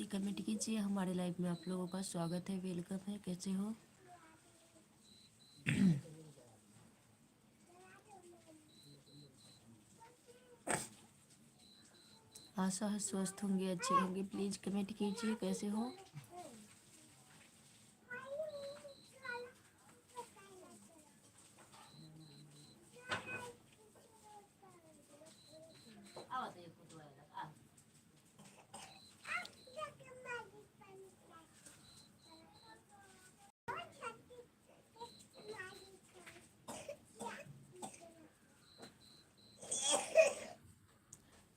जी comment कीजिए। हमारे live में आप लोगों का स्वागत है, वेलकम है। कैसे हो? आशा है स्वस्थ होंगे, अच्छे होंगे। प्लीज़ कमेंट कीजिए कैसे हो।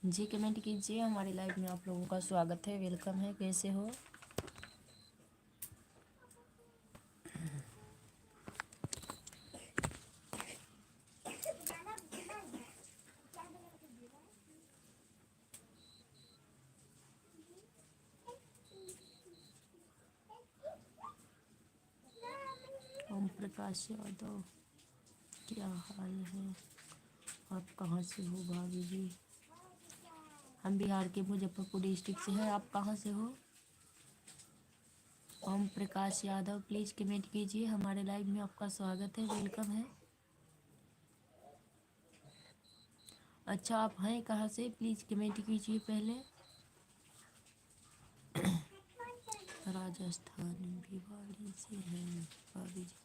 जी कमेंट कीजिए। हमारे लाइव में आप लोगों का स्वागत है, वेलकम है। कैसे हो? ओम प्रकाश यादव, क्या हाल है? आप कहाँ से हो भाभी जी? हम बिहार के मुजफ्फरपुर डिस्ट्रिक्ट से हैं। आप कहाँ से हो? ओम प्रकाश यादव, प्लीज़ कमेंट कीजिए। हमारे लाइव में आपका स्वागत है, वेलकम है। अच्छा, आप हैं कहाँ से? प्लीज़ कमेंट कीजिए पहले। राजस्थान भिवाड़ी से हैं भाभी जी,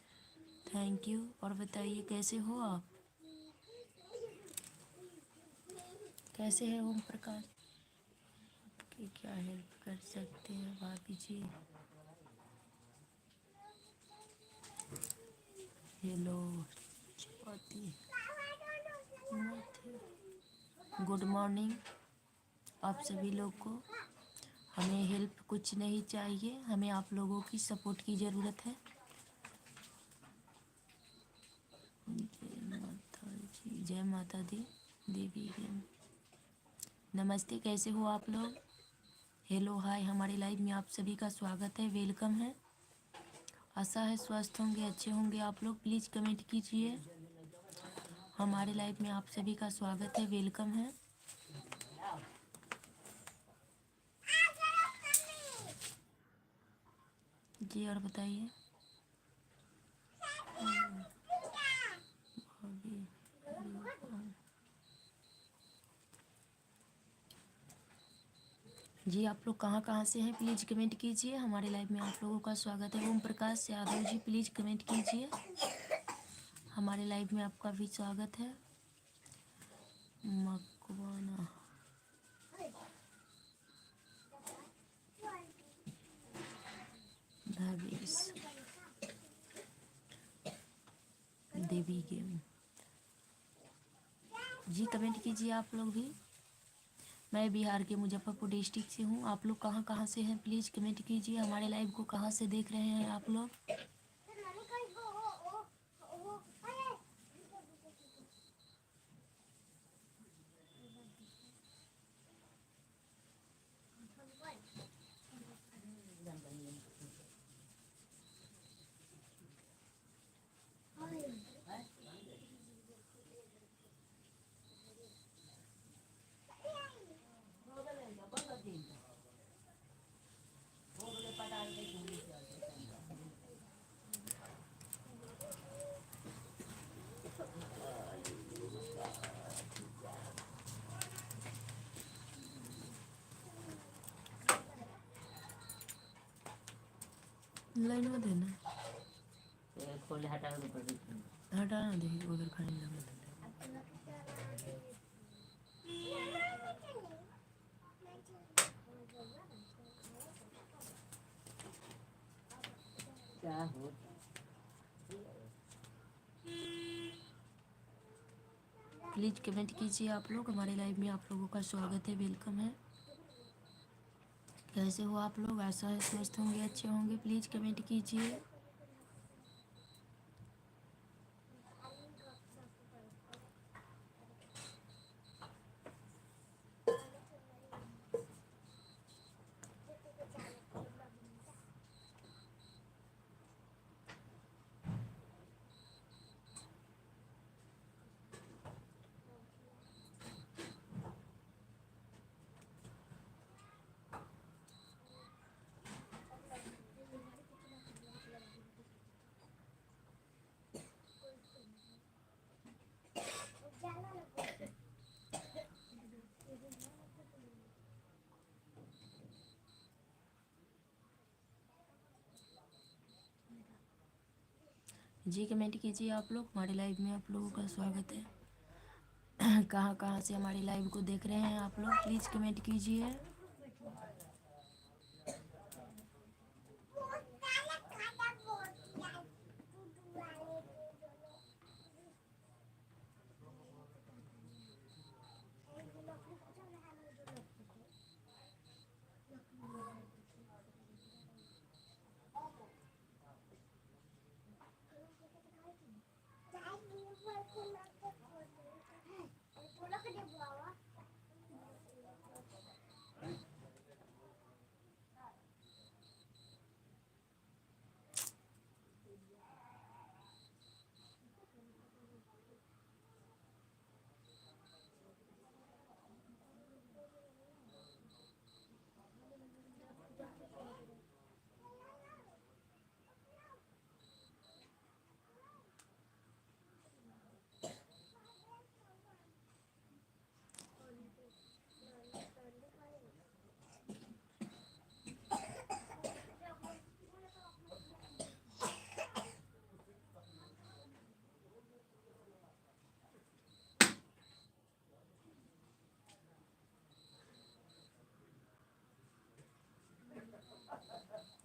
थैंक यू। और बताइए कैसे हो आप? कैसे हैं ओम प्रकाश? आपकी क्या हेल्प कर सकते हैं भाभी जी? हेलो चपाती, गुड मॉर्निंग आप सभी लोग को। हमें हेल्प कुछ नहीं चाहिए, हमें आप लोगों की सपोर्ट की ज़रूरत है। जय माता जी, जय माता दी देवी। नमस्ते, कैसे हो आप लोग? हेलो हाय, हमारे लाइव में आप सभी का स्वागत है, वेलकम है। आशा है स्वस्थ होंगे, अच्छे होंगे आप लोग। प्लीज़ कमेंट कीजिए। हमारे लाइव में आप सभी का स्वागत है, वेलकम है। जी और बताइए। जी आप लोग कहाँ कहाँ से हैं? प्लीज़ कमेंट कीजिए। हमारे लाइव में आप लोगों का स्वागत है। ओम प्रकाश यादव जी, प्लीज़ कमेंट कीजिए। हमारे लाइव में आपका भी स्वागत है। मकवाना, भवेश, देवी गेम, जी कमेंट कीजिए आप लोग भी। मैं बिहार के मुजफ्फरपुर डिस्ट्रिक्ट से हूँ। आप लोग कहाँ कहाँ से हैं? प्लीज़ कमेंट कीजिए। हमारे लाइव को कहाँ से देख रहे हैं आप लोग? लाइन में देना, हटाना देखिए उधर खाने लगा। प्लीज़ कमेंट कीजिए आप लोग। हमारे लाइव में आप लोगों का स्वागत है, वेलकम है। कैसे हो आप लोग? आशा है स्वस्थ होंगे, अच्छे होंगे। प्लीज़ कमेंट कीजिए। जी कमेंट कीजिए आप लोग। हमारे लाइव में आप लोगों का स्वागत है। कहाँ कहाँ से हमारी लाइव को देख रहे हैं आप लोग, प्लीज़ कमेंट कीजिए।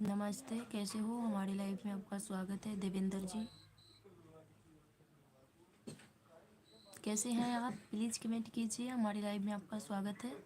नमस्ते, कैसे हो? हमारी लाइव में आपका स्वागत है। देवेंद्र जी कैसे हैं आप? प्लीज़ कमेंट कीजिए। हमारी लाइव में आपका स्वागत है।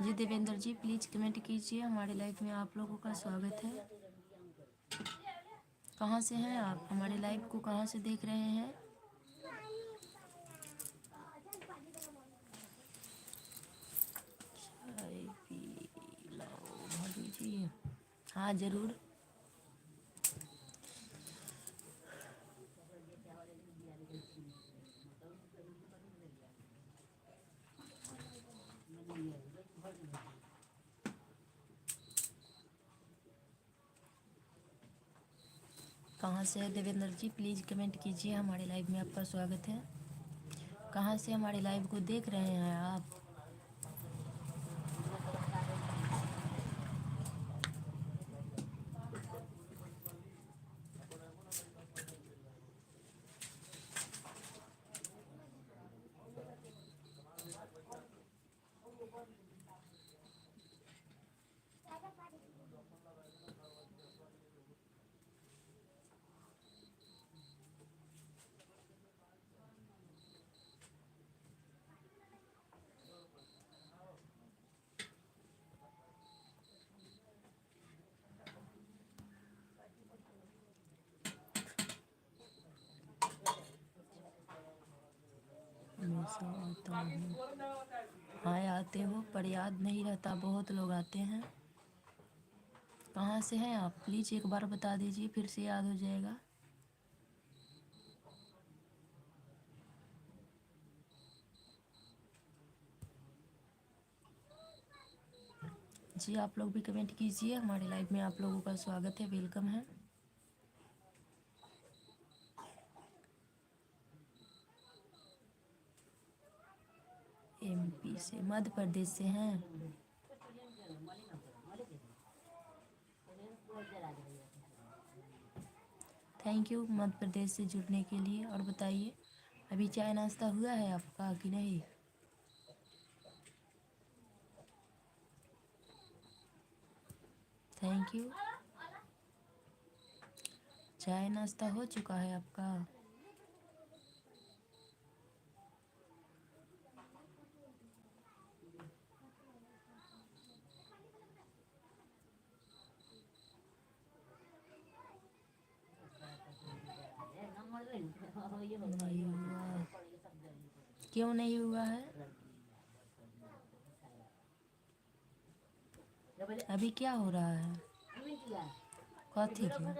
जी देवेंद्र जी प्लीज़ कमेंट कीजिए। हमारे लाइव में आप लोगों का स्वागत है। कहाँ से हैं आप? हमारे लाइव को कहाँ से देख रहे हैं? चाय पी लाओ भाभी जी। हाँ ज़रूर। कहाँ से है देवेंद्र जी? प्लीज़ कमेंट कीजिए। हमारे लाइव में आपका स्वागत है। कहाँ से हमारे लाइव को देख रहे हैं आप? हमेशा आता हूँ। हाँ आते हो पर याद नहीं रहता, बहुत लोग आते हैं। कहाँ से हैं आप? प्लीज़ एक बार बता दीजिए, फिर से याद हो जाएगा। जी आप लोग भी कमेंट कीजिए। हमारे लाइव में आप लोगों का स्वागत है, वेलकम है। एमपी से, मध्य प्रदेश से हैं। थैंक यू मध्य प्रदेश से जुड़ने के लिए। और बताइए, अभी चाय नाश्ता हुआ है आपका कि नहीं? Thank you. चाय नाश्ता हो चुका है आपका? नहीं हुआ। क्यों नहीं हुआ है? अभी क्या हो रहा है? कथी के?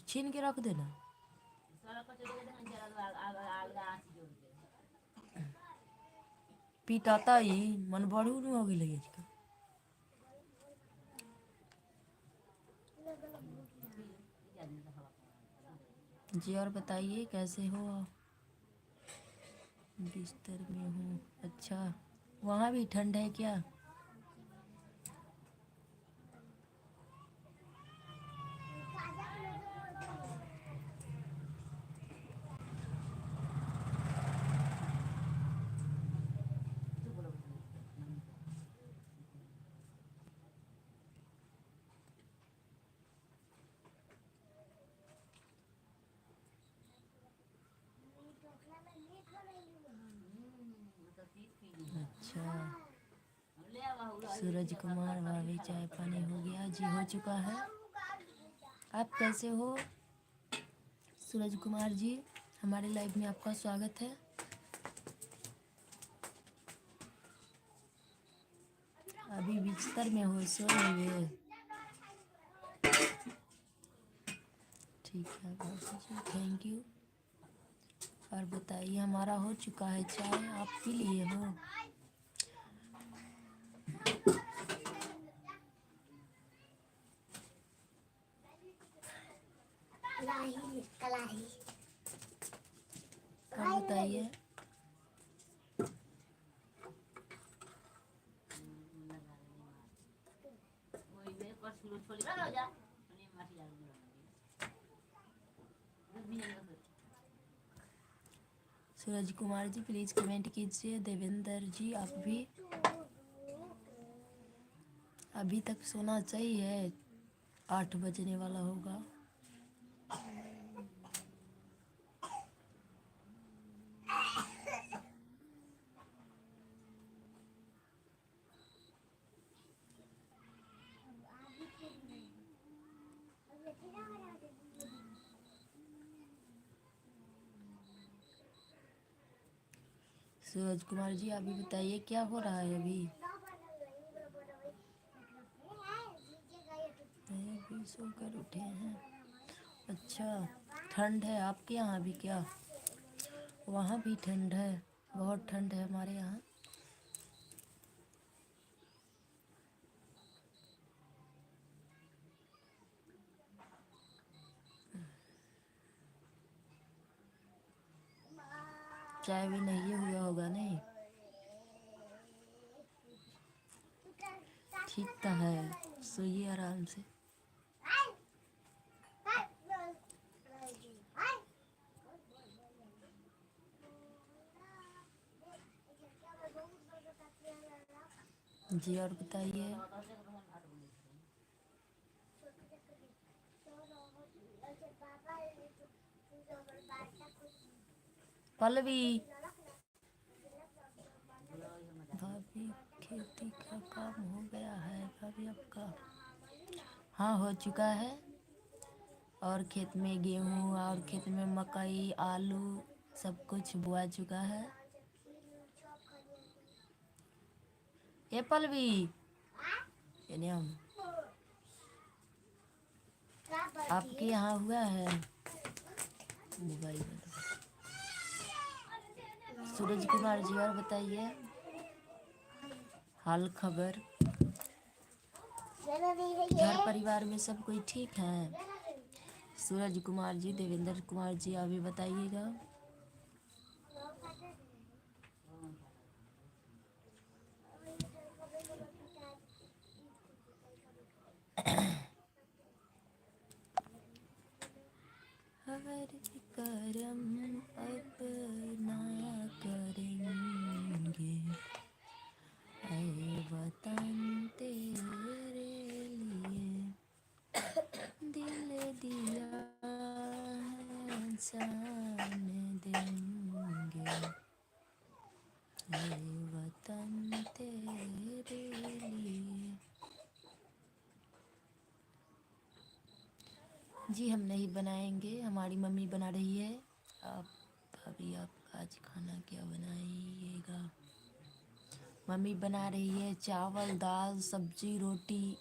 छीन के रख देना। पिटाता ही मन बड़ू नहीं हो गई इसका। जी और बताइए कैसे हो आप? बिस्तर में हूँ। अच्छा, वहाँ भी ठंड है क्या? अच्छा, सूरज कुमार भाभी चाय पानी हो गया? जी हो चुका है। आप कैसे हो सूरज कुमार जी? हमारे लाइव में आपका स्वागत है। अभी बिस्तर में हो, सोए हुए? ठीक है बाबू जी, थैंक यू। और बताइए, हमारा हो चुका है चाय, आप पी लिए हो? और बताइए। सूरज कुमार जी प्लीज़ कमेंट कीजिए। देवेंद्र जी आप भी। अभी तक सोना चाहिए, 8 बजने वाला होगा। सूरज कुमार जी अभी बताइए क्या हो रहा है अभी? अभी सोकर उठे हैं। अच्छा, ठंड है आपके यहाँ भी क्या? वहाँ भी ठंड है, बहुत ठंड है हमारे यहाँ। चाय भी नहीं हुआ होगा नहीं? ठीक तो है, सोइए आराम से। जी और बताइए। पल्लवी भाभी खेती का काम हो गया है भाभी आपका? हाँ हो चुका है। और खेत में गेहूँ और खेत में मकई आलू सब कुछ बुआ चुका है। ए पल्लवी, यानी हम आपके यहाँ हुआ है? मोबाइल में सूरज कुमार जी और बताइए हाल खबर। घर परिवार में सब कोई ठीक है? सूरज कुमार जी, देवेंद्र कुमार जी अभी बताइएगा। हर करम अपना करेंगे, ऐ वतन तेरे लिए दिल दिया है जान देंगे, ऐ वतन तेरे लिए। जी हम नहीं बनाएंगे, हमारी मम्मी बना रही है। आप भाभी आप आज खाना क्या बनाइएगा? मम्मी बना रही है चावल दाल सब्जी रोटी।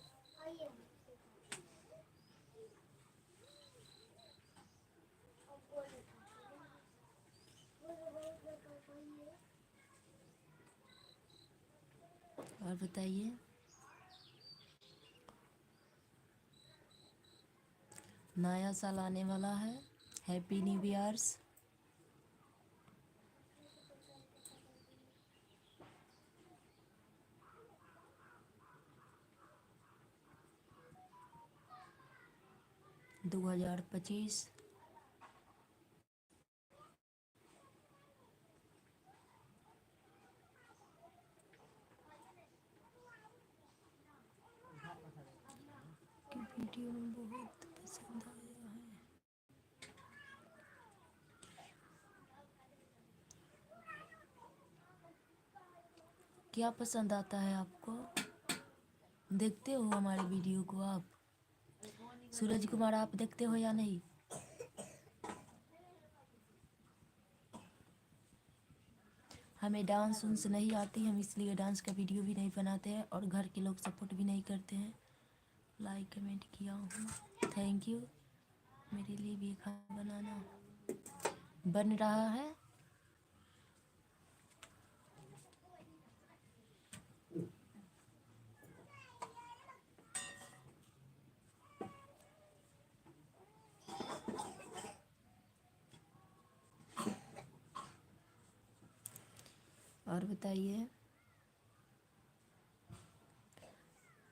और बताइए, नया साल आने वाला है, हैप्पी न्यू ईयर्स। दो 2025। की वीडियो में बहुत पसंद आया है। क्या पसंद आता है आपको? देखते हो हमारे वीडियो को आप? सूरज कुमार आप देखते हो या नहीं? हमें डांस उन्स नहीं आती, हम इसलिए डांस का वीडियो भी नहीं बनाते हैं और घर के लोग सपोर्ट भी नहीं करते हैं। लाइक कमेंट किया हूँ, थैंक यू। मेरे लिए भी खाना बनाना बन रहा है। और बताइए,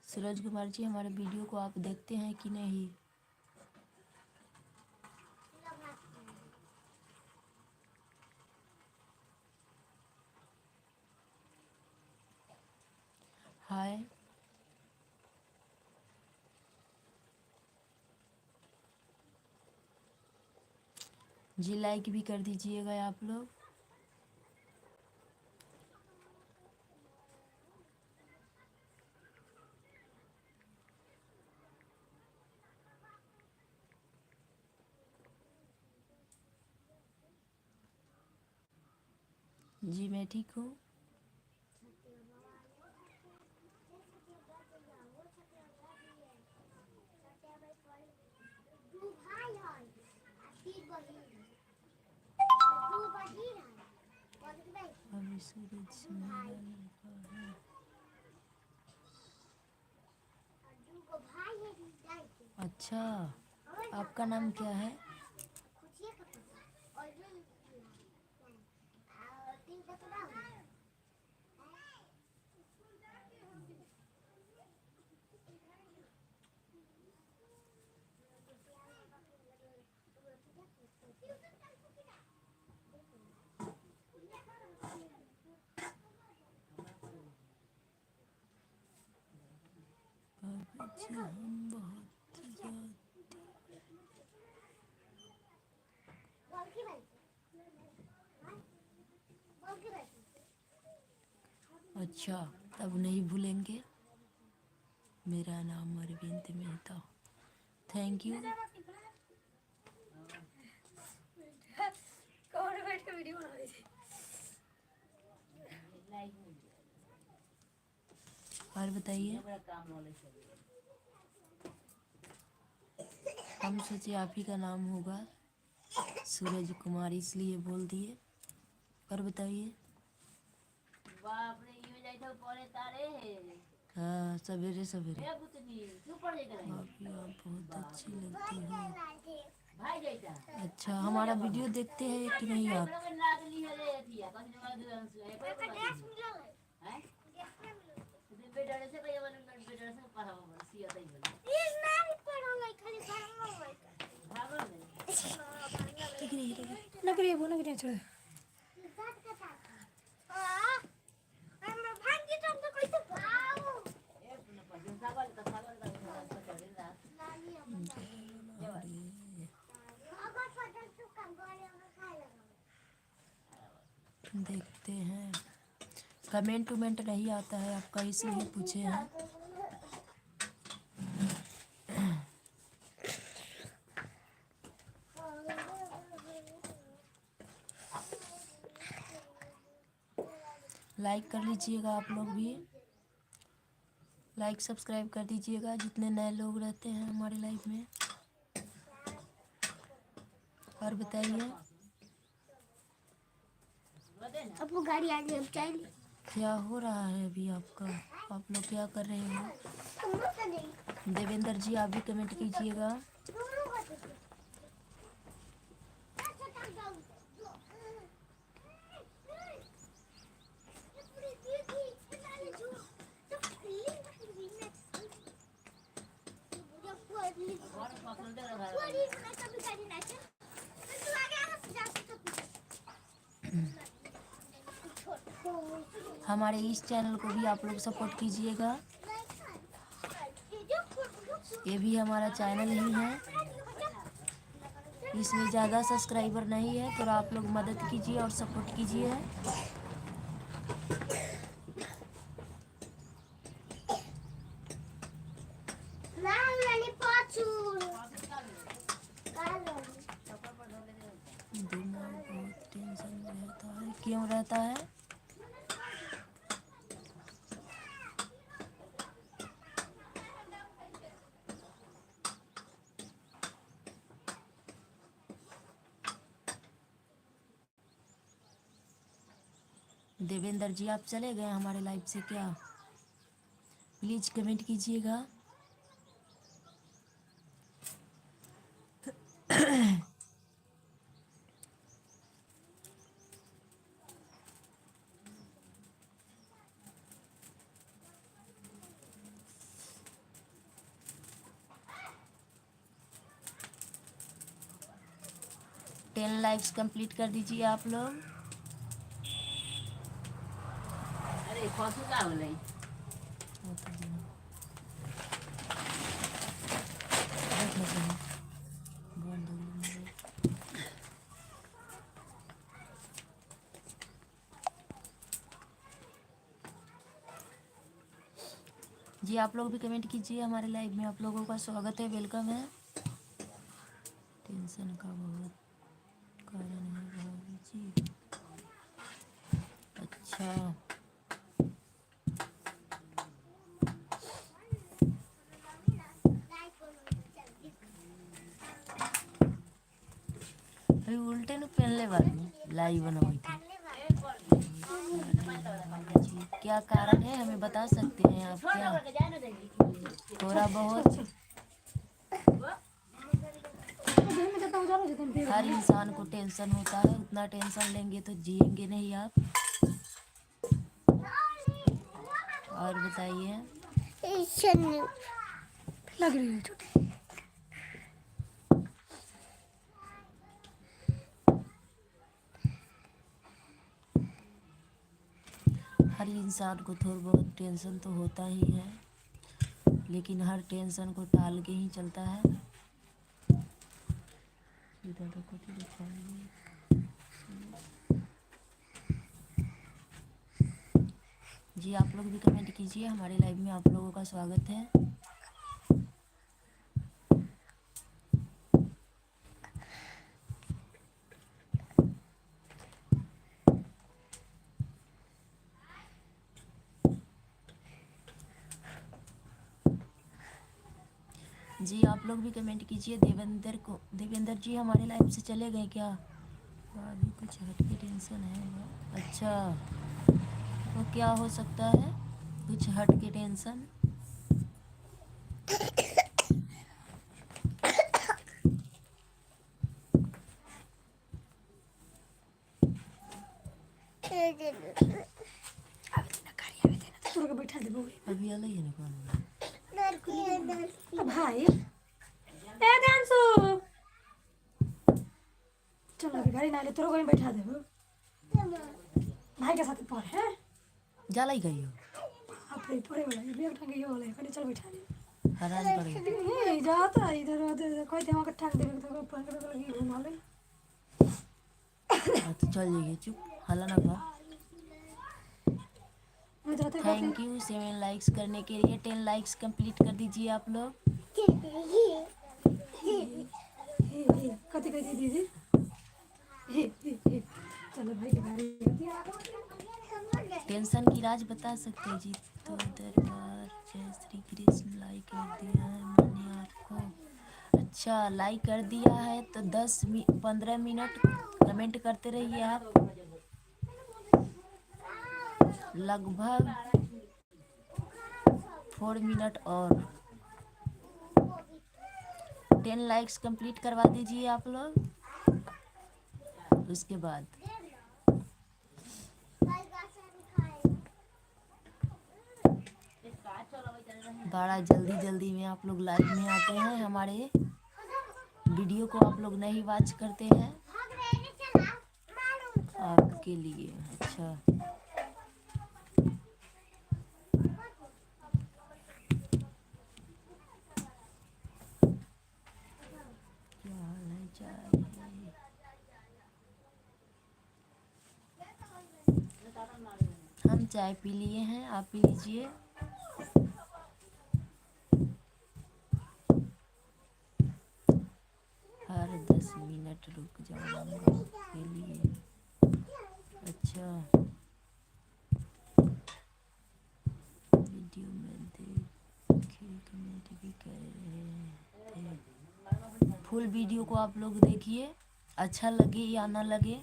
सूरज कुमार जी हमारे वीडियो को आप देखते हैं कि नहीं? हाय। जी लाइक भी कर दीजिएगा आप लोग। जी मैं ठीक हूँ। अभी सूरज से मेरा लड़का है। अच्छा, आपका नाम क्या है? बाबूजी हम बहुत याद। अच्छा, अब नहीं भूलेंगे। मेरा नाम अरविंद मेहता। Thank you. और बताइए, हम सोचे आप ही का नाम होगा सूरज कुमार, इसलिए बोल दिए। और बताइए। हाँ, सवेरे सवेरे। बाकी आप बहुत अच्छी लगती हो। अच्छा, हमारा वीडियो देखते हैं कि नहीं आप? देखते हैं। कमेंट उमेंट नहीं आता है आपका, इसलिए पूछे हैं। लाइक कर लीजिएगा आप लोग भी। लाइक सब्सक्राइब कर दीजिएगा जितने नए लोग रहते हैं हमारे लाइफ में। और बताइए। आपको गाड़ी आ गई, अब चाहिए। क्या हो रहा है अभी आपका? आप लोग क्या कर रहे हो? देवेंद्र जी आप भी कमेंट कीजिएगा। हमारे इस चैनल को भी आप लोग सपोर्ट कीजिएगा। ये भी हमारा चैनल ही है, इसमें ज़्यादा सब्सक्राइबर नहीं है, तो आप लोग मदद कीजिए और सपोर्ट कीजिए। दिमाग बहुत टेंशन में रहता है, क्यों रहता है? देवेंद्र जी आप चले गए हमारे लाइव से क्या? प्लीज़ कमेंट कीजिएगा। टेन लाइक्स कंप्लीट कर दीजिए आप लोग। अरे कौन का बोले जी आप लोग भी कमेंट कीजिए। हमारे लाइव में आप लोगों का स्वागत है, वेलकम है। टेंशन का बहुत कारण है भाभी जी। अच्छा अभी उल्टे न पहनले वाली लाइव बनाई थी। जी क्या कारण है हमें बता सकते हैं आप क्या? थोड़ा बहुत हर इंसान को टेंशन होता है, उतना टेंशन लेंगे तो जिएंगे नहीं आप। और बताइए। लग रही है छोटी। हर इंसान को थोड़ा बहुत टेंशन तो होता ही है, लेकिन हर टेंशन को टाल के ही चलता है। जी आप लोग भी कमेंट कीजिए। हमारे लाइव में आप लोगों का स्वागत है। जी आप लोग भी कमेंट कीजिए। देवेंद्र जी हमारे लाइव से चले गए क्या? अभी कुछ हटके टेंशन है। अच्छा तो क्या हो सकता है कुछ हटके टेंशन? बैठा दे अभी अलग है ना कौन? भाई ए ध्यान सो चल अभी गाड़ी ना ले तोरो को बैठा दे भाई के साथ पढ़ है जाला ही गई हो आप पढ़े वाला ये बैग टांगे ये वाला है चल बैठा दे हराज पड़ेगा। ये जाता है इधर उधर कोई दिमाग का ठाक दे तो पढ़ के लगी घुमा ले तो चल जाइए, चुप हल्ला ना कर। मैं जाते थैंक यू 7 लाइक्स करने के लिए। 10 लाइक्स कंप्लीट कर दीजिए आप लोग। कति कति दीदी चलो भाई के गाड़ी टेंशन की राज बता सकते हैं जी। तो दरबार जय श्री कृष्ण लाइक कर दिया है मैंने आपको। अच्छा लाइक कर दिया है तो 15 मिनट कमेंट करते रहिए आप। लगभग 4 मिनट और 10 लाइक्स कंप्लीट करवा दीजिए आप लोग। उसके बाद बड़ा जल्दी जल्दी में आप लोग लाइव में आते हैं, हमारे वीडियो को आप लोग नहीं वॉच करते हैं आपके लिए। अच्छा, क्या हाल है चाय? हम चाय पी लिए हैं, आप पी लीजिए। हर 10 मिनट रुक जाऊंगा के लिए। अच्छा, वीडियो में देखे कमेंट भी कर रहे थे। फुल वीडियो को आप लोग देखिए, अच्छा लगे या ना लगे,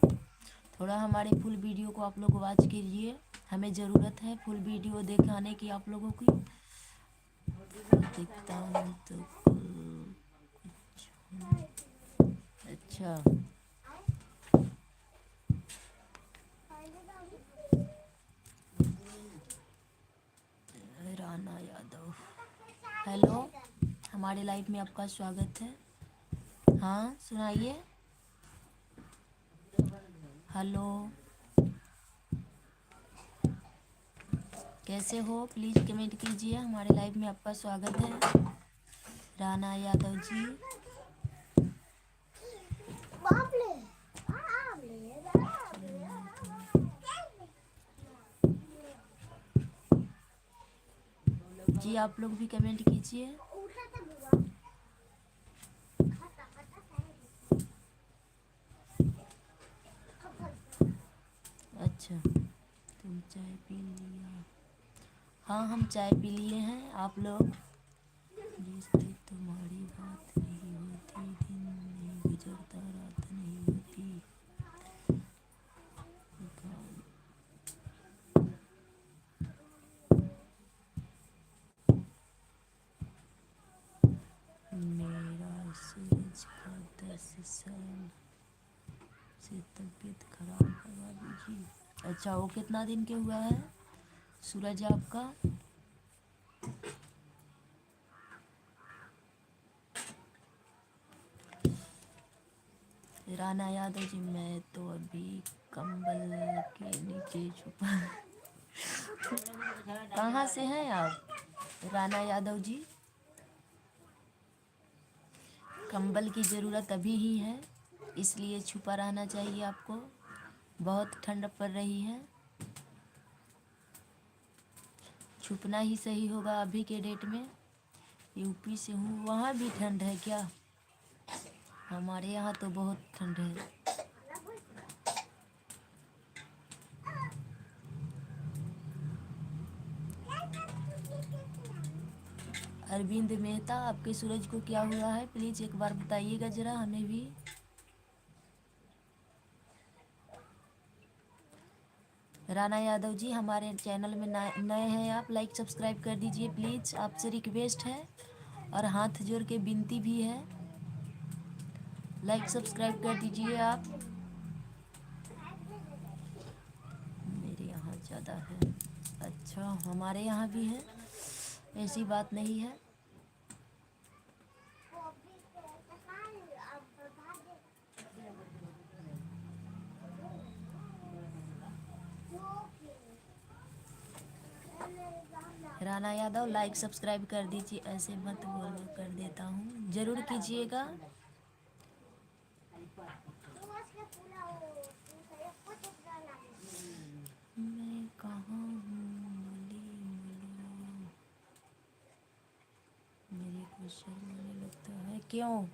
थोड़ा हमारे फुल वीडियो को आप लोग वॉच कीजिए। हमें ज़रूरत है फुल वीडियो दिखाने की आप लोगों की। देखता हूँ तो कुछ। अच्छा, राना यादव, हेलो, हमारे लाइव में आपका स्वागत है। हाँ सुनाइए। हेलो, कैसे हो? प्लीज़ कमेंट कीजिए, हमारे लाइव में आपका स्वागत है। राना यादव जी, जी आप लोग भी कमेंट कीजिए। अच्छा, तुम चाय पी लिया? हाँ हम चाय पी लिए हैं। आप लोग? जिससे तुम्हारी बात नहीं होती, दिन नहीं गुजरता, रात नहीं होती। मेरा सूरज का 10 साल से तबीयत खराब करवा दीजिए। अच्छा, वो कितना दिन के हुआ है सूरज आपका? राना यादव जी, मैं तो अभी कंबल के नीचे छुपा। कहाँ से हैं आप राना यादव जी? कंबल की ज़रूरत अभी ही है, इसलिए छुपा रहना चाहिए आपको। बहुत ठंड पड़ रही है, छुपना ही सही होगा अभी के डेट में। यूपी से हूँ, वहाँ भी ठंड है क्या? हमारे यहाँ तो बहुत ठंड है। अरविंद मेहता, आपके सूरज को क्या हुआ है? प्लीज़ एक बार बताइएगा ज़रा हमें भी। राना यादव जी, हमारे चैनल में नए हैं आप, लाइक सब्सक्राइब कर दीजिए प्लीज़, आपसे रिक्वेस्ट है और हाथ जोड़ के विनती भी है, लाइक सब्सक्राइब कर दीजिए आप। मेरे यहाँ ज़्यादा है। अच्छा, हमारे यहाँ भी है, ऐसी बात नहीं है। राना यादव, लाइक सब्सक्राइब कर दीजिए, ऐसे मत बोलो, कर देता हूँ, ज़रूर कीजिएगा। मैं कहाँ हूँ मुली मुलो, मेरे को शर्म आने लगता है, क्यों?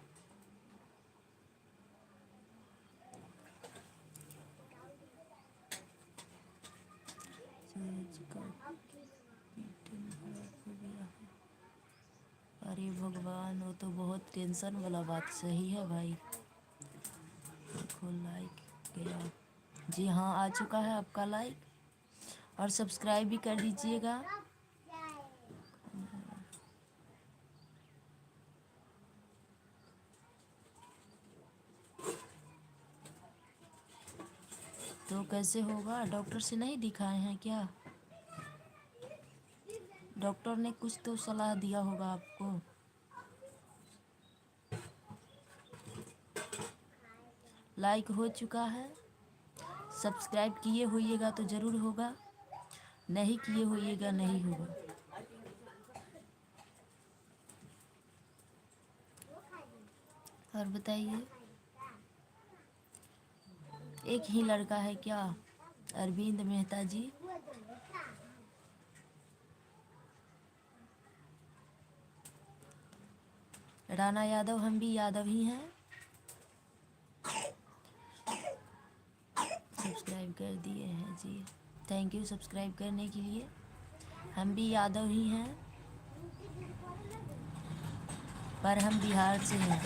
सूरज का पीटन खराब हो गया है। अरे भगवान, वो तो बहुत टेंशन वाला बात। सही है भाई, देखो लाइक गया। जी हाँ, आ चुका है आपका लाइक। और सब्सक्राइब भी कर दीजिएगा। तो कैसे होगा? डॉक्टर से नहीं दिखाए हैं क्या? डॉक्टर ने कुछ तो सलाह दिया होगा आपको। लाइक हो चुका है, सब्सक्राइब किए होइएगा तो ज़रूर होगा, नहीं किए होइएगा नहीं होगा। और बताइए, एक ही लड़का है क्या? अरविंद मेहता जी। राणा यादव, हम भी यादव ही हैं। सब्सक्राइब कर दिए हैं जी, थैंक यू सब्सक्राइब करने के लिए। हम भी यादव ही हैं, पर हम बिहार से हैं।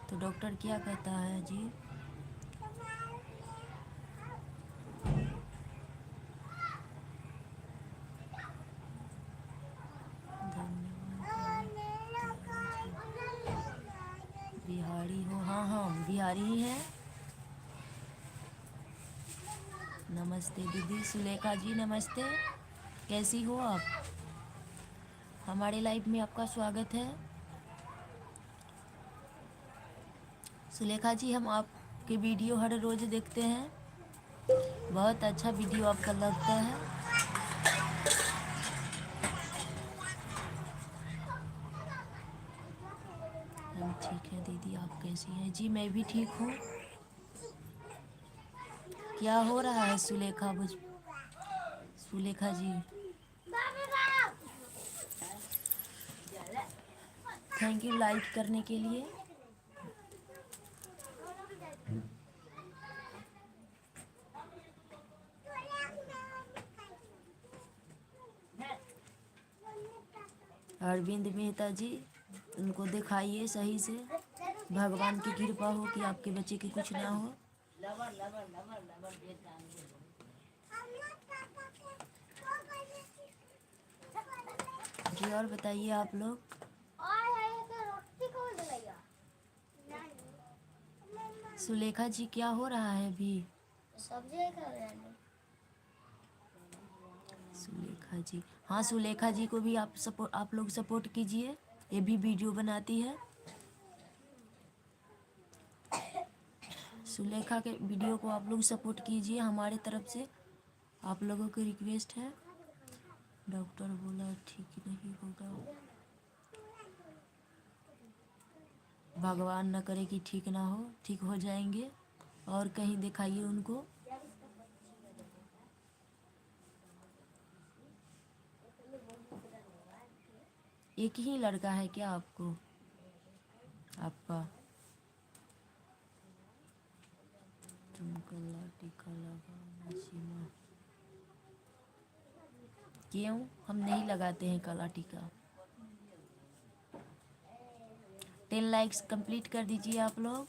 तो डॉक्टर क्या कहता है जी? बिहारी हो? हाँ हाँ बिहारी ही हैं। नमस्ते दीदी सुलेखा जी, नमस्ते। कैसी हो आप? हमारे लाइव में आपका स्वागत है। सुलेखा जी, हम आपके वीडियो हर रोज़ देखते हैं, बहुत अच्छा वीडियो आपका लगता है। हम ठीक है दीदी, आप कैसी हैं? जी मैं भी ठीक हूँ। क्या हो रहा है सुलेखा जी? थैंक यू लाइक करने के लिए। अरविंद मेहता जी, उनको दिखाइए सही से। भगवान की कृपा हो कि आपके बच्चे की कुछ ना हो। लबर लबर लबर लबर बेटा जी और बताइए आप लोग। सुलेखा जी क्या हो रहा है अभी? सुलेखा जी, हाँ सुलेखा जी को भी आप लोग सपोर्ट कीजिए, ये भी वीडियो बनाती है। सुलेखा के वीडियो को आप लोग सपोर्ट कीजिए हमारे तरफ से, आप लोगों की रिक्वेस्ट है। डॉक्टर बोला ठीक नहीं होगा, भगवान न करे कि ठीक ना हो, ठीक हो जाएंगे। और कहीं दिखाइए उनको। एक ही लड़का है क्या आपको? आपका तुमको टीका लगाना सीमा, क्यों? हम नहीं लगाते हैं काला टीका। 10 लाइक्स कंप्लीट कर दीजिए आप लोग,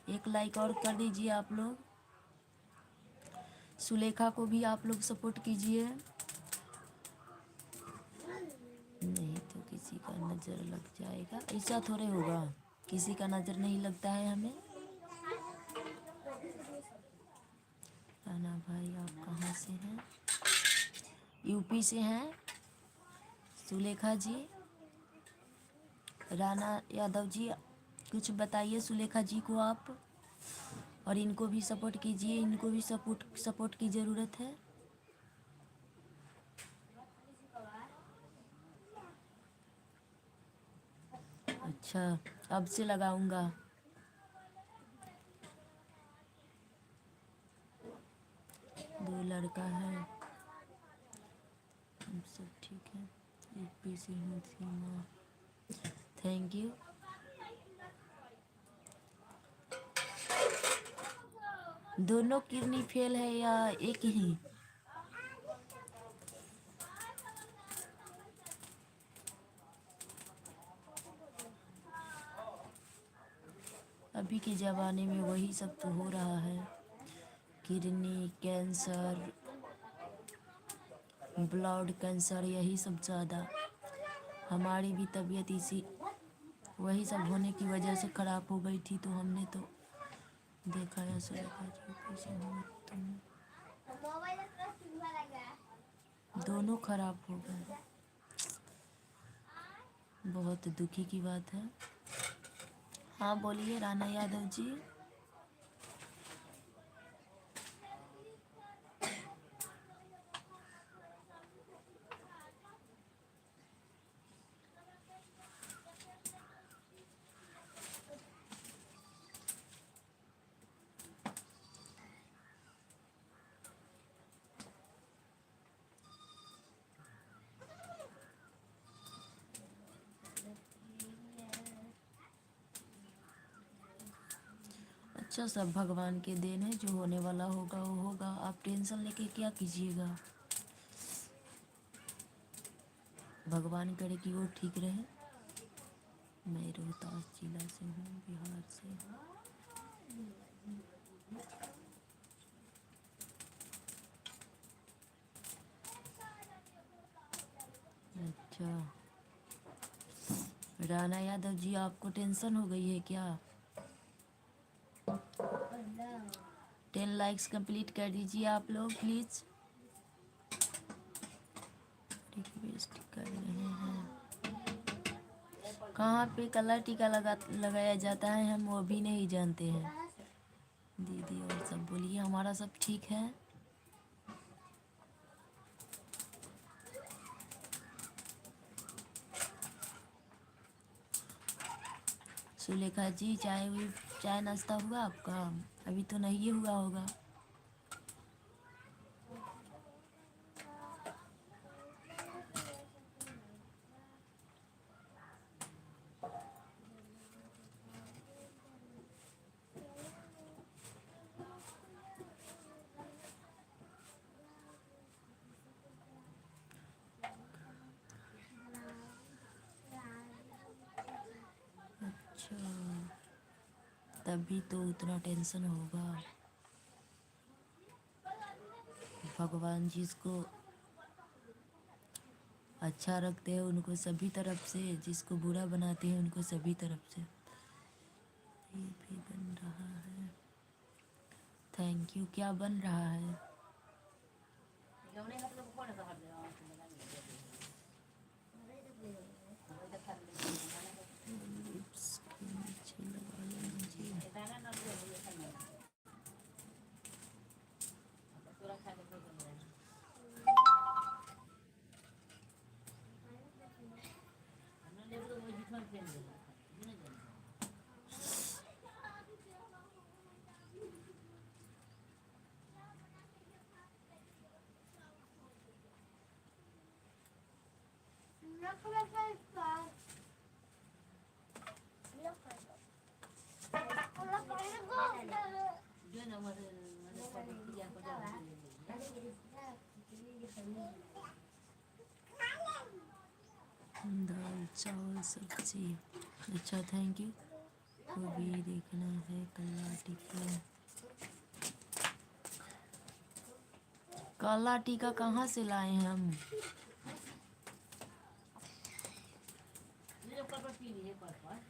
एक लाइक और कर दीजिए आप लोग। सुलेखा को भी आप लोग सपोर्ट कीजिए, नहीं तो किसी का नज़र लग जाएगा। ऐसा थोड़े होगा, किसी का नज़र नहीं लगता है हमें। राणा भाई आप कहाँ से हैं? यूपी से हैं सुलेखा जी। राणा यादव जी, कुछ बताइए सुलेखा जी को आप, और इनको भी सपोर्ट कीजिए, इनको भी सपोर्ट की ज़रूरत है। अच्छा, अब से लगाऊंगा। दो लड़का है, हम सब ठीक है। यूपी से हूँ सीमा, थैंक यू। दोनों किडनी फेल है या एक ही? अभी के ज़माने में वही सब तो हो रहा है, किडनी कैंसर, ब्लड कैंसर, यही सब ज़्यादा। हमारी भी तबीयत इसी वही सब होने की वजह से ख़राब हो गई थी, तो हमने तो देखा है सुलेखा जी कैसे हो तुम, दोनों खराब हो गए। बहुत दुखी की बात है। हाँ बोलिए राणा यादव जी। अच्छा, सब भगवान के देन है, जो होने वाला होगा वो होगा, आप टेंशन लेके क्या कीजिएगा। भगवान करे कि वो ठीक रहे। मैं रोहतास जिला से हूँ, बिहार से। अच्छा राणा यादव जी, आपको टेंशन हो गई है क्या? 10 लाइक्स कंप्लीट कर दीजिए आप लोग प्लीज़, रिक्वेस्ट कर रहे हैं। कहाँ पे कलर टीका लगाया जाता है हम वो भी नहीं जानते हैं। दीदी और सब बोलिए, हमारा सब ठीक है। सुलेखा जी, चाय नाश्ता हुआ आपका? अभी तो नहीं हुआ होगा। अच्छा, तभी तो उतना टेंशन होगा। भगवान जिसको अच्छा रखते हैं उनको सभी तरफ से, जिसको बुरा बनाते हैं उनको सभी तरफ से। ये भी बन रहा है, थैंक यू। क्या बन रहा है? लिप्स के नीचे लगा लेना जी। दाल चावल सब्जी, अच्छा थैंक यू। वो भी देखना है काला टीका। काला टीका कहाँ से लाए हम?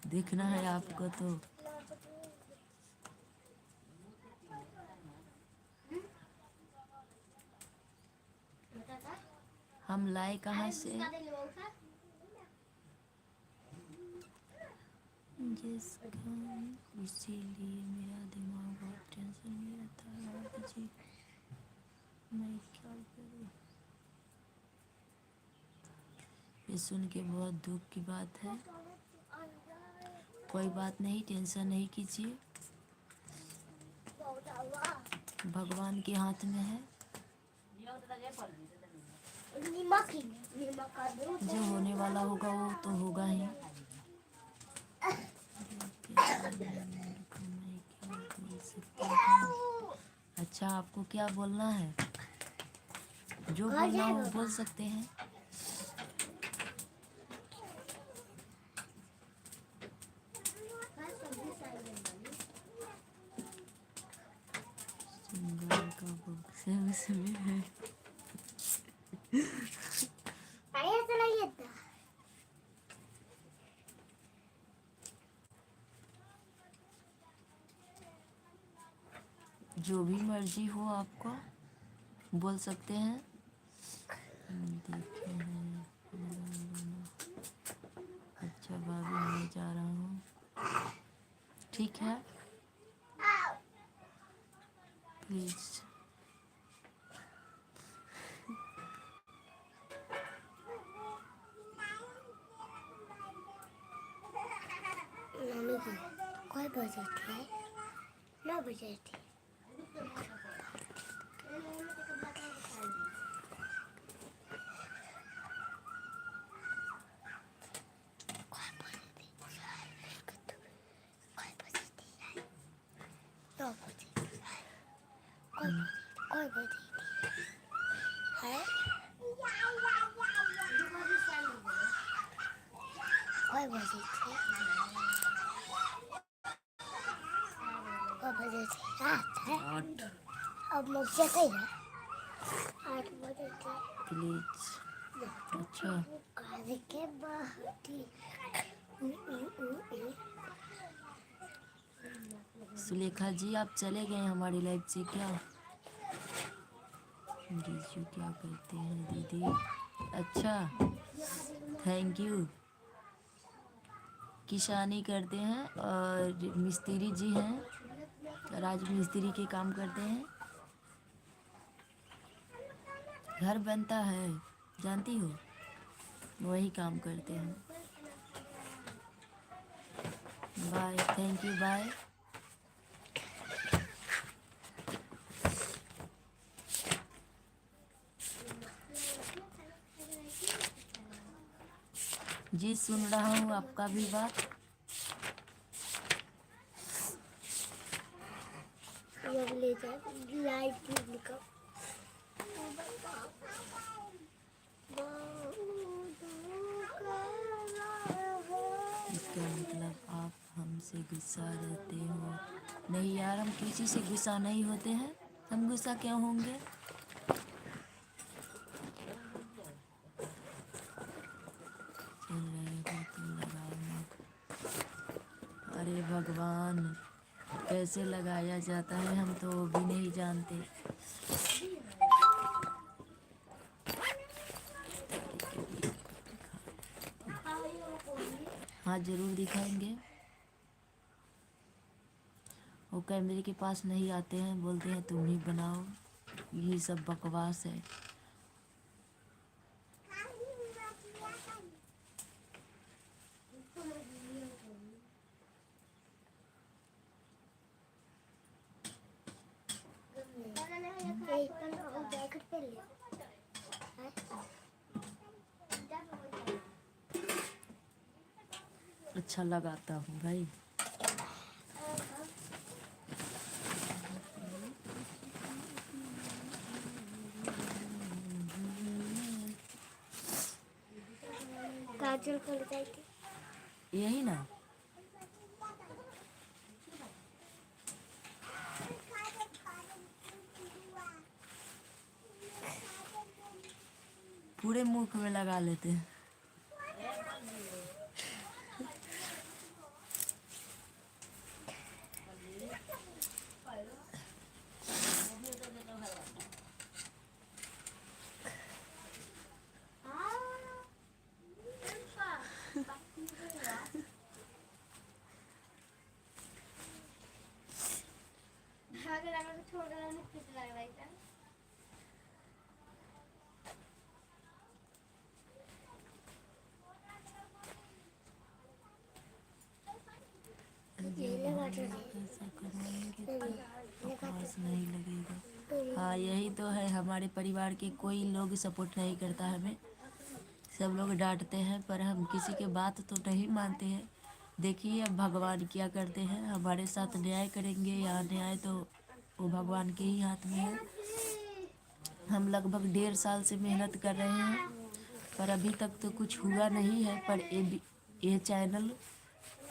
देखना है आपको तो। हम लाए कहाँ से? इसीलिए मेरा दिमाग बहुत टेंशन में रहता है। आप जी, मैं क्या करूँ? ये सुन के बहुत दुख की बात है। कोई बात नहीं, टेंशन नहीं कीजिए, भगवान के हाथ में है। जो होने वाला होगा वो तो होगा ही। अच्छा, आपको क्या बोलना है? जो बोलना हो बोल सकते हैं। गाय का बॉक्स है उसमें है। जो भी मर्जी हो आपको बोल सकते हैं। देखे हैं। अच्छा भाभी मैं जा रहा हूँ, ठीक है प्लीज़। मम्मी की कॉल बजे थे 9 बजे थी। कॉल बजे है कॉल बजे थे 8। अब मुझसे कही ना 8 बजे थे प्लीज़। अच्छा घर के बाहर सुलेखा जी आप चले गए हमारी लाइफ से क्या? जीजू क्या करते हैं दीदी? अच्छा थैंक यू। किसानी करते हैं और मिस्त्री जी हैं, राज मिस्त्री के काम करते हैं। घर बनता है जानती हो, वही काम करते हैं। Bye, thank you, bye. जी सुन रहा हूँ आपका भी बात। ले जाए लाइट निकल इसका मतलब आप हमसे गुस्सा रहते हो? नहीं यार, हम किसी से गुस्सा नहीं होते हैं, हम गुस्सा क्यों होंगे? चल रहे हो तो लगाओ मत। अरे भगवान, कैसे लगाया जाता है हम तो वो भी नहीं जानते। हाँ जरूर दिखाएंगे। वो कैमरे के पास नहीं आते हैं, बोलते हैं तुम ही बनाओ, ये सब बकवास है। जैकेट पहन लिया अच्छा लगाता हूँ भाई। काजल खोल जाएगी यही ना, पूरे मुख में लगा लेते हैं। ऐसा करवाएंगे तो बकवास नहीं लगेगा। हाँ यही तो है, हमारे परिवार के कोई लोग सपोर्ट नहीं करता हमें, सब लोग डांटते हैं पर हम किसी के बात तो नहीं मानते हैं। देखिए अब भगवान क्या करते हैं, हमारे साथ न्याय करेंगे या अन्याय तो वो भगवान के ही हाथ में है। हम लगभग 1.5 साल से मेहनत कर रहे हैं पर अभी तक तो कुछ हुआ नहीं है। पर ये चैनल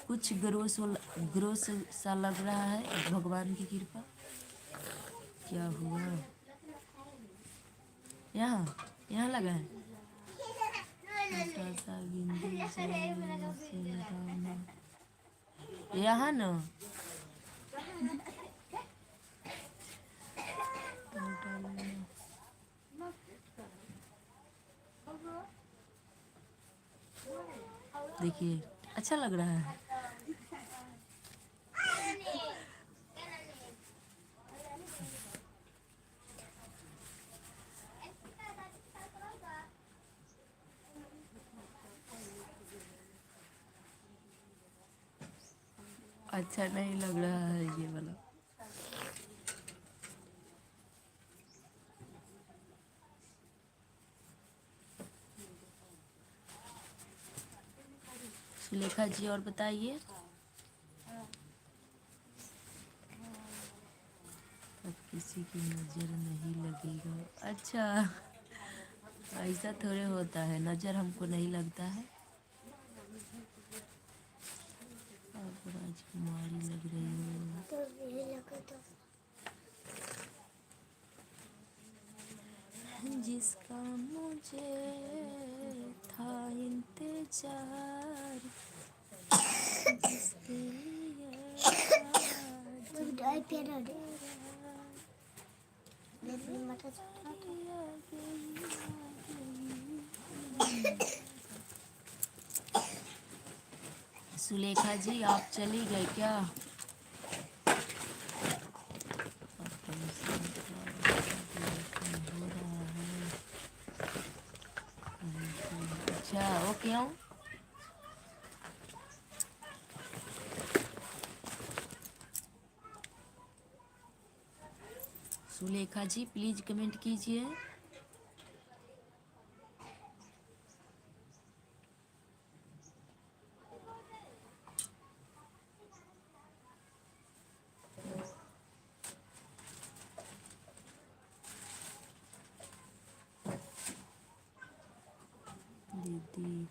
कुछ ग्रोस सा लग रहा है, भगवान की कृपा। क्या हुआ? यहाँ यहाँ लगा है छोटा सा बिंदु से लगाना। यहाँ न देखिए अच्छा लग रहा है। अच्छा नहीं लग रहा है ये वाला। सुलेखा जी और बताइए। अब किसी की नज़र नहीं लगेगा। अच्छा ऐसा थोड़े होता है, नज़र हमको नहीं लगता है। आप राजकुमारी लग रही हो। तो ये लगा तो जिसका मुझे था इंतजार, जिसके लिए तो डाई पेड़ दे मेरी माता सुलेखा जी आप चली गए क्या? अच्छा वो क्यों? सुलेखा जी प्लीज कमेंट कीजिए। दीदी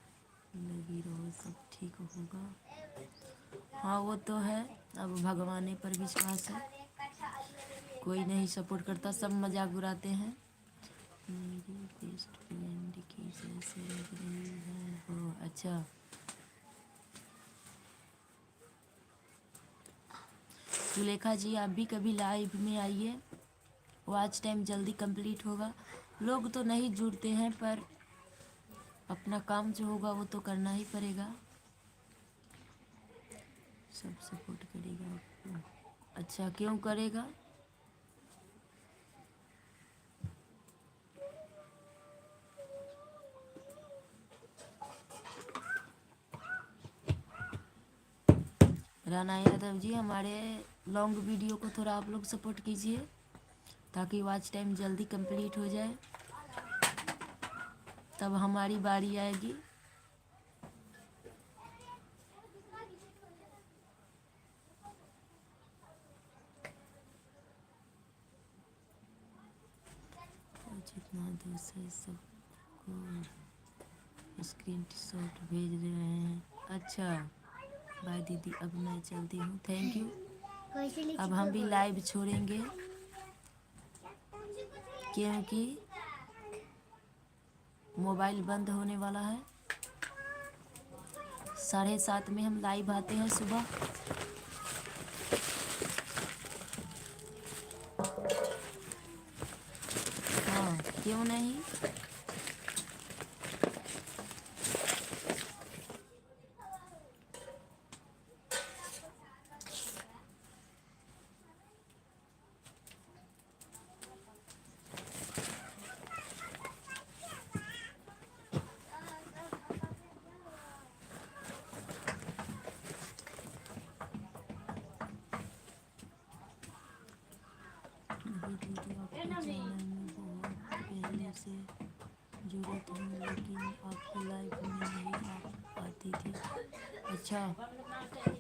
लगी रहो सब ठीक होगा। हाँ वो तो है, अब भगवान पर विश्वास है। कोई नहीं सपोर्ट करता, सब मजाक उड़ाते हैं। मेरी बेस्ट फ्रेंड की जैसे लग रही है वो। अच्छा सुलेखा जी आप भी कभी लाइव में आइए, वॉच टाइम जल्दी कंप्लीट होगा। लोग तो नहीं जुड़ते हैं पर अपना काम जो होगा वो तो करना ही पड़ेगा। सब सपोर्ट करेगा आपको। अच्छा क्यों करेगा? राणा यादव जी हमारे लॉन्ग वीडियो को थोड़ा आप लोग सपोर्ट कीजिए ताकि वॉच टाइम जल्दी कंप्लीट हो जाए, तब हमारी बारी आएगी। तो जितना दोस्त है सबको स्क्रीन शॉट भेज रहे हैं। अच्छा बाय दीदी अब मैं चलती हूँ, थैंक यू। अब हम भी लाइव छोड़ेंगे क्योंकि मोबाइल बंद होने वाला है। 7:30 में हम लाइव आते हैं सुबह। हाँ क्यों नहीं। दीदी आपके चैनल में बहुत पहले से जुड़त हूँ लेकिन आपको लाइव में नहीं आ पाती थी। अच्छा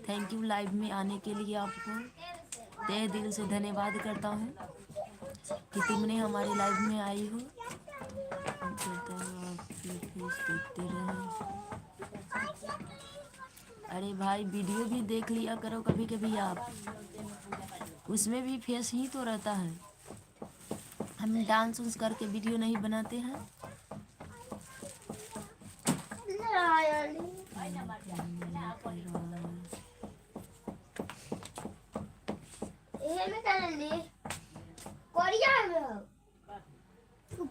थैंक यू लाइव में आने के लिए, आपको तहे दिल से धन्यवाद करता हूँ कि तुमने हमारे लाइव में आई हो। हम कहता हूँ आपके फेस देखते रहें। अरे भाई वीडियो भी देख लिया करो कभी कभी आप, उसमें भी फेस ही तो रहता है। हम डांस उन्स करके वीडियो नहीं बनाते हैं।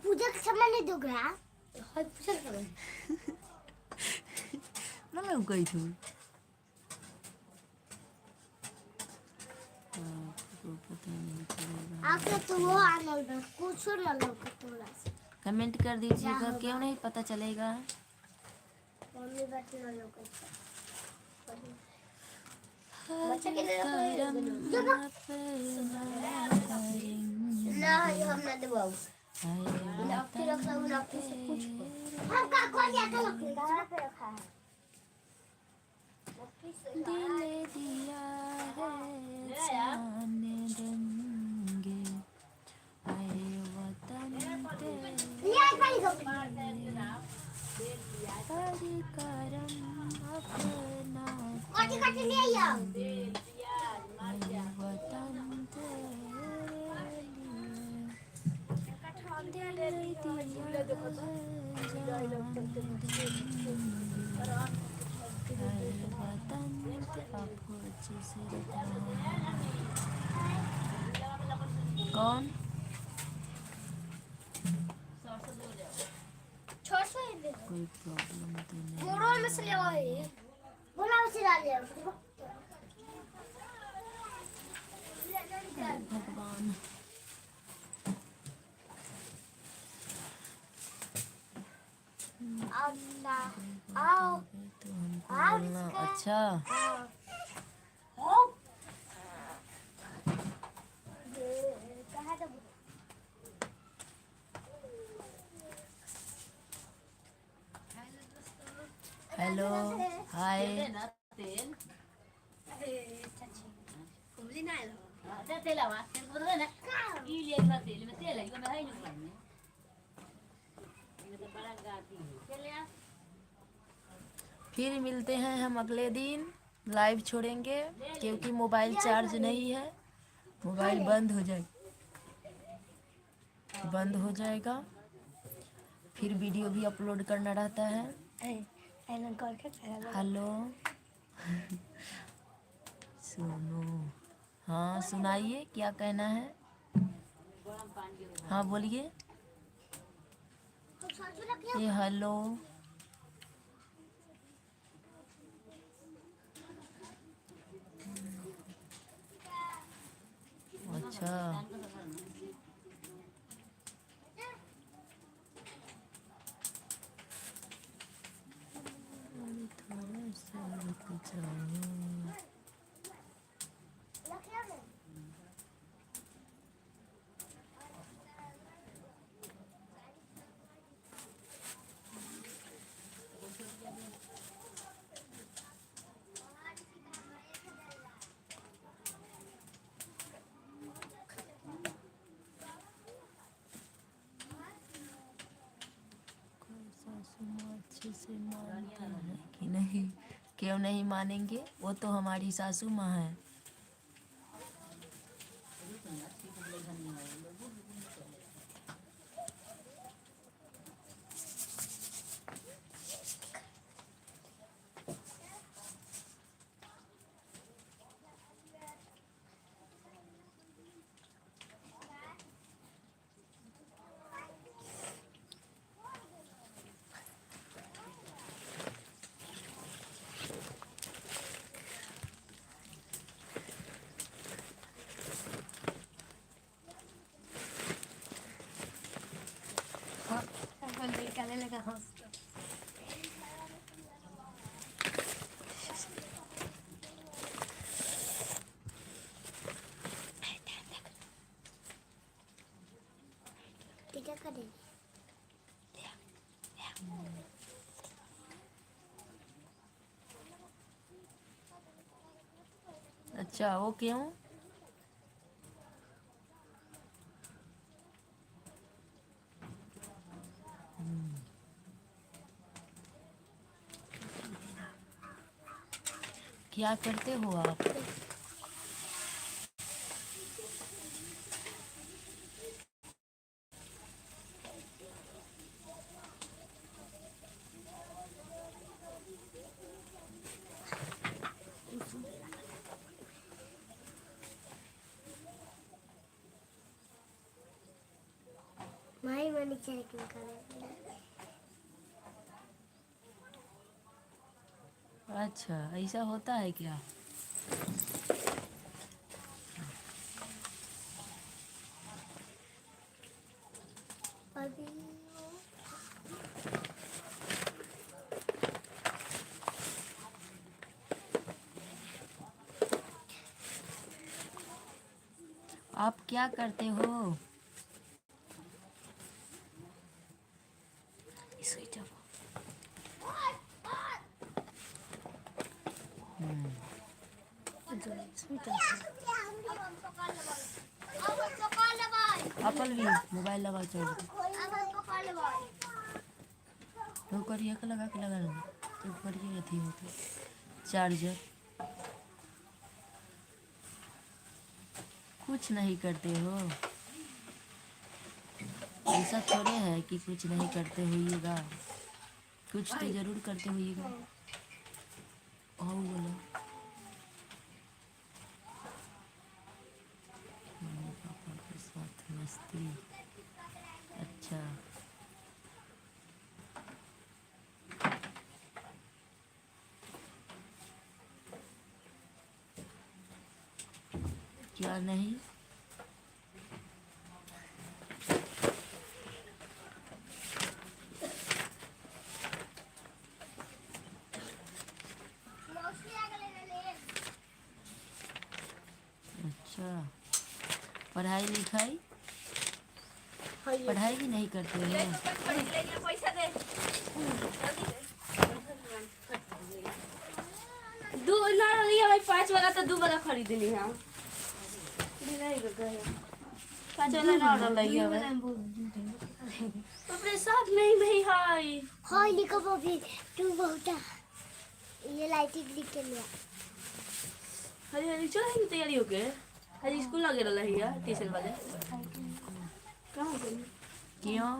पूजा के समय नहीं दोगे हाँ? पूजा के समय ना लग गई थी। पता नहीं चलेगा। आपके तो वो आनल में कुछ ना लोग थोड़ा सा कमेंट कर दीजिएगा, क्यों नहीं पता चलेगा। मम्मी बात ना लोग बच्चा के लिए ना हम ना देबो नक्की रखा हूं नक्की से कुछ हम का कौन दिया था नक्की कहां पे रखा है दिल दिया है जाने देंगे आए वतन ले आई पानी को तेरी करम अपना काटी काटी ले आओ आए वतन तेरे लिए दिल दिया है जाने देंगे आए वतन आपको अच्छे से रखना है। कौन छोड़ सो दे कोई प्रॉब्लम तो नहीं। मोड़ो में से ले आओ बोला उसे डाल दिया भगवान आओ ना आओ तो हमको बोलना अच्छा। आओ कहां दबो हेलो हाय तेल बोली ना तेल आवा तेल बोल ना ई ले ना तेल में तेल है को मैं है नहीं करने ये तो बड़ा गाती है चलिए फिर मिलते हैं हम अगले दिन। लाइव छोड़ेंगे क्योंकि मोबाइल चार्ज नहीं है। मोबाइल बंद हो जाएगा। फिर वीडियो भी अपलोड करना रहता है। हेलो सुनो, हाँ सुनाइए क्या कहना है। हाँ बोलिए। ये हेलो अच्छा थोड़ा सा रुक जाओ। सासू माँ अच्छे से मानता है कि नहीं, क्यों नहीं मानेंगे, वो तो हमारी सासू माँ है। निकालने लगा हंस क्या करें अच्छा वो क्यों? क्या करते हो आप? माही में नीचे लेकिन करे अच्छा, ऐसा होता है क्या? अभी आप क्या करते हो? Switch off. अपल भी मोबाइल लगा चल तो करिए का लगा के लगा लेना तो करिए अथी होते चार्जर। कुछ नहीं करते हो? ऐसा थोड़े है कि कुछ नहीं करते होइएगा, कुछ तो जरूर करते होइएगा। और बोलो। मम्मी पापा के साथ मस्ती। अच्छा, क्या नहीं? अच्छा, पढ़ाई लिखाई पढ़ाई भी नहीं करते हो? दो ना लिया भाई 5 वाला तो 2 वाला खरीद ली हां। पाँच वाला ना ऑर्डर लगी है अपने साथ नहीं हाय हाय लिखो बॉबी तू बहुत ये लाइटिंग लिख के लिया हरी हरी चलने की तैयारी हो गए। हरी स्कूल लगे रहा है यार ट्यूशन वाले कहां गई क्यों?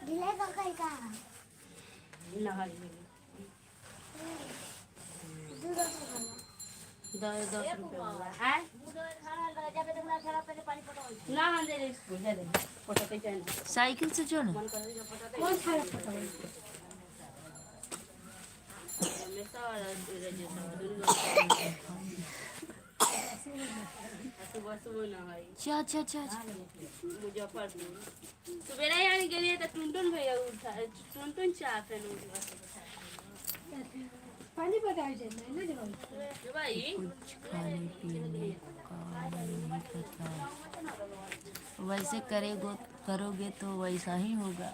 डिले का कहीं का नहा दस रुपये है ना हम दे दे स्कूल दे दे फोटो पे जाए साइकिल से जो ना कौन सारा फोटो मैं सारा सुबह सुबह नहाई अच्छा अच्छा अच्छा अच्छा। मुजफ्फरपुर सुबह आने के लिए तो टुनटुन भैया उठा टुनटुन चाह फिर पानी बताई जाए ना जरूर भाई कुछ खाने पीने का नहीं पता, वैसे करोगे तो वैसा ही होगा।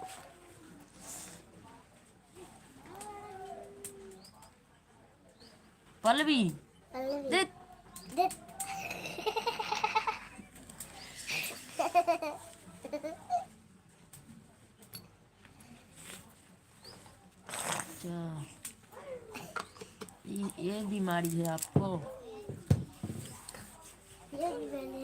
पल्लवी दे दे क्या ये बीमारी है आपको? ये भी मैंने